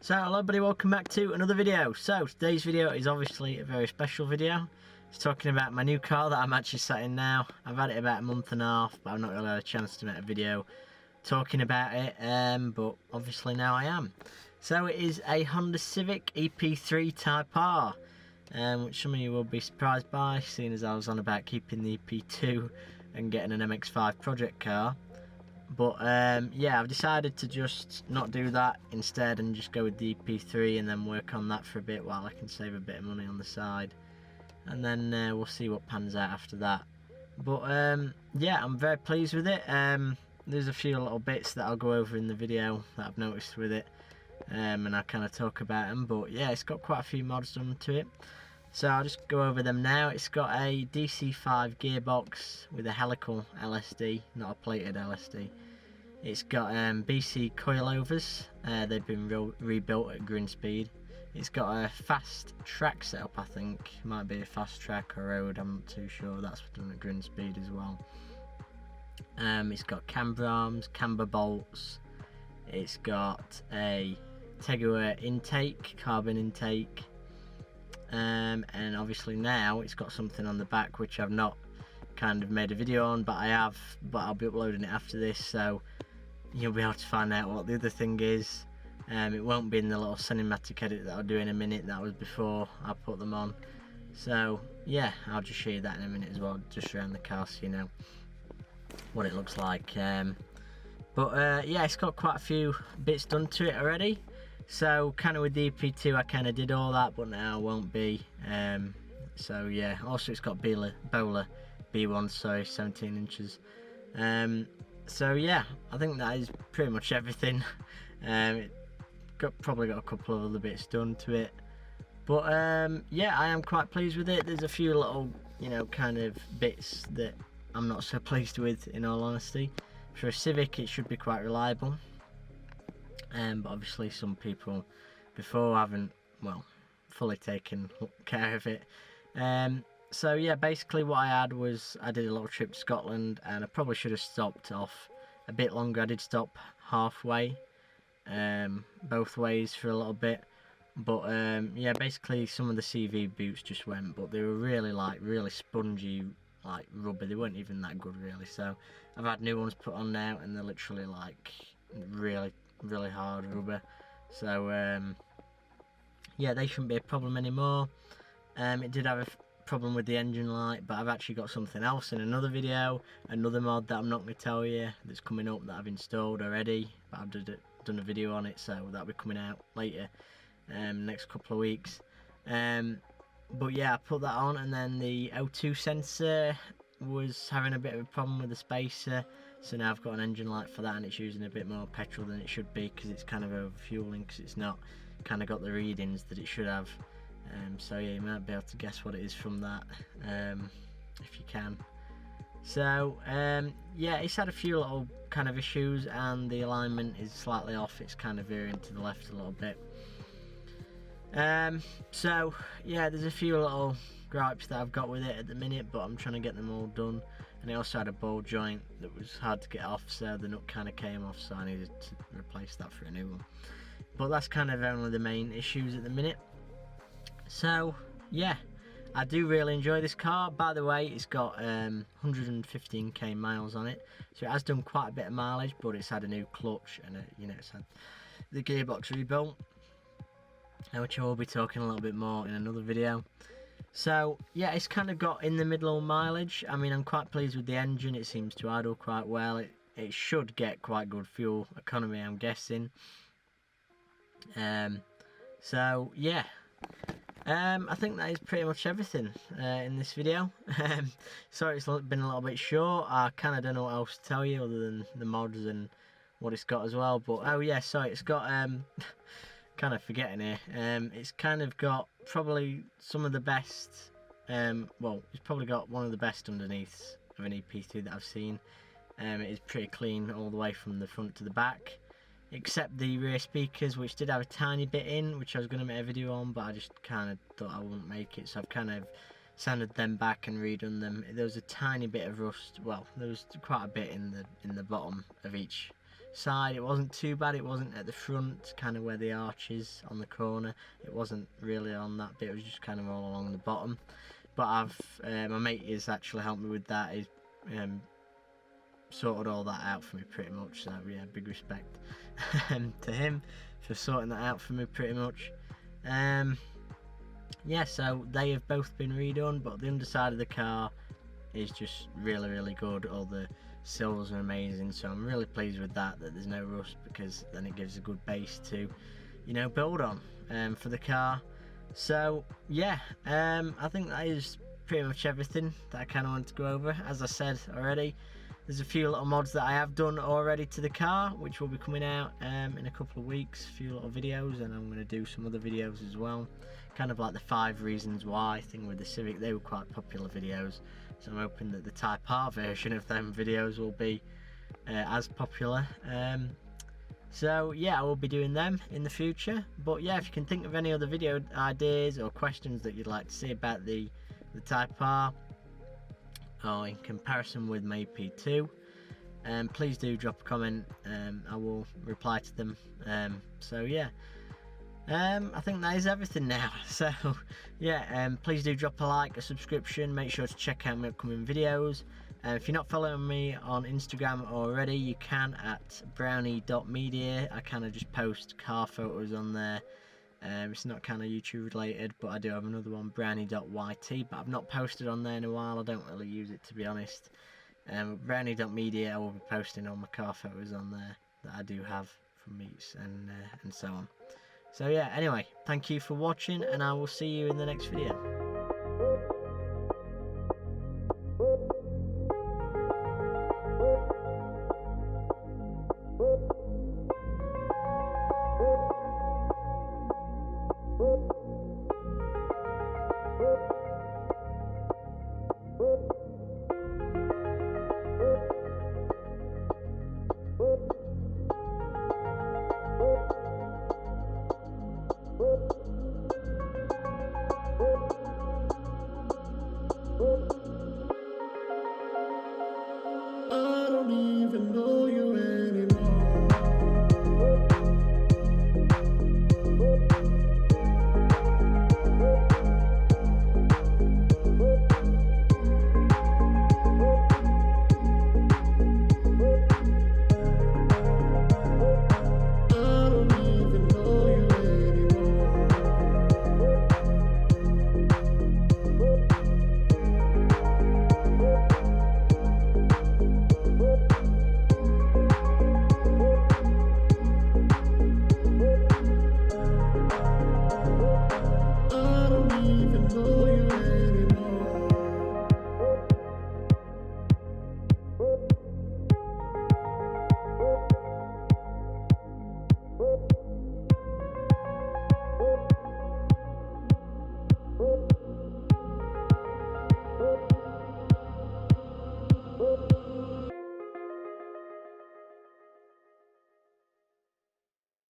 So hello everybody, welcome back to another video. So today's video is obviously a very special video. It's talking about my new car that I'm actually sat in now. I've had it about a month and a half, but I've not really had a chance to make a video talking about it, but obviously now I am. So it is a Honda Civic EP3 Type R, which some of you will be surprised by, seeing as I was on about keeping the EP2 and getting an MX-5 project car. But yeah, I've decided to just not do that instead and just go with the EP3 and then work on that for a bit while I can save a bit of money on the side, and then we'll see what pans out after that. But yeah, I'm very pleased with it. There's a few little bits that I'll go over in the video that I've noticed with it, and I'll kind of talk about them. But yeah, it's got quite a few mods done to it, so I'll just go over them now. It's got a DC5 gearbox with a helical LSD, not a plated LSD. It's got BC coilovers, they've been rebuilt at green speed. It's got a fast track setup, I think. Might be a fast track or road, I'm not too sure. That's done at green speed as well. It's got camber arms, camber bolts. It's got a Tegua intake, carbon intake. And obviously now it's got something on the back which I've not kind of made a video on, but I'll be uploading it after this, so you'll be able to find out what the other thing is. It won't be in the little cinematic edit that I'll do in a minute. That was before I put them on. So yeah, I'll just show you that in a minute as well, just around the car, so you know what it looks like. But yeah, it's got quite a few bits done to it already. So kind of with the EP2 I kind of did all that, but now I won't be. So yeah, also it's got Bowler B1, sorry, 17 inches. So yeah, I think that is pretty much everything. It probably got a couple of other bits done to it, but yeah, I am quite pleased with it. There's a few little, you know, kind of bits that I'm not so pleased with, in all honesty. For a Civic it should be quite reliable, but obviously some people before haven't, well, fully taken care of it. So yeah, basically what I had was, I did a little trip to Scotland and I probably should have stopped off a bit longer. I did stop halfway, both ways for a little bit, but yeah, basically some of the CV boots just went, but they were really really spongy, like rubber. They weren't even that good really, so I've had new ones put on now and they're literally like really hard rubber. So yeah, they shouldn't be a problem anymore. It did have a problem with the engine light, but I've actually got something else in another video, another mod that I'm not going to tell you, that's coming up, that I've installed already, but I've done a video on it, so that'll be coming out later, next couple of weeks. But yeah, I put that on, and then the O2 sensor was having a bit of a problem with the spacer, so now I've got an engine light for that, and it's using a bit more petrol than it should be, because it's kind of overfueling, because it's not kind of got the readings that it should have. So yeah, you might be able to guess what it is from that, if you can. So yeah, it's had a few little kind of issues, and the alignment is slightly off. It's kind of veering to the left a little bit. So yeah, there's a few little gripes that I've got with it at the minute, but I'm trying to get them all done. And I also had a ball joint that was hard to get off, so the nut kind of came off, so I needed to replace that for a new one. But that's kind of only the main issues at the minute. So yeah, I do really enjoy this car. By the way, it's got 115k miles on it, so it has done quite a bit of mileage, but it's had a new clutch and you know, it's had the gearbox rebuilt, which I will be talking a little bit more in another video. So yeah, it's kind of got in the middle mileage. I mean, I'm quite pleased with the engine. It seems to idle quite well. It should get quite good fuel economy, I'm guessing. So yeah, I think that is pretty much everything in this video. Sorry it's been a little bit short. I kind of don't know what else to tell you other than the mods and what it's got as well. But oh yeah, sorry, it's got kind of forgetting here. It's kind of got probably some of the best. Well, it's probably got one of the best underneaths of an EP3 that I've seen. It is pretty clean all the way from the front to the back, except the rear speakers, which did have a tiny bit in, which I was going to make a video on, but I just kind of thought I wouldn't make it, so I've kind of sanded them back and redone them. There was a tiny bit of rust, well, there was quite a bit in the bottom of each side, it wasn't too bad. It wasn't at the front, kind of where the arch is on the corner. It wasn't really on that bit. It was just kind of all along the bottom. But my mate has actually helped me with that. He's sorted all that out for me pretty much. So yeah, big respect to him for sorting that out for me pretty much. Yeah, so they have both been redone, but the underside of the car is just really good. All the silvers are amazing, so I'm really pleased with that there's no rust, because then it gives a good base to, you know, build on for the car. So yeah, I think that is pretty much everything that I kind of wanted to go over. As I said already, there's a few little mods that I have done already to the car, which will be coming out in a couple of weeks, a few little videos, and I'm going to do some other videos as well, kind of like the 5 reasons why thing with the Civic. They were quite popular videos, so I'm hoping that the Type R version of them videos will be as popular. So yeah, I will be doing them in the future. But yeah, if you can think of any other video ideas or questions that you'd like to see about the Type R, or in comparison with my EP2, please do drop a comment. I will reply to them. So yeah, I think that is everything now. So yeah, please do drop a like, a subscription. Make sure to check out my upcoming videos. If you're not following me on Instagram already, you can at brownie.media. I kind of just post car photos on there. It's not kind of YouTube related, but I do have another one, brownie.yt, but I've not posted on there in a while. I don't really use it, to be honest. Brownie.media, I will be posting all my car photos on there that I do have from meets and so on. So yeah, anyway, thank you for watching, and I will see you in the next video. Whoop.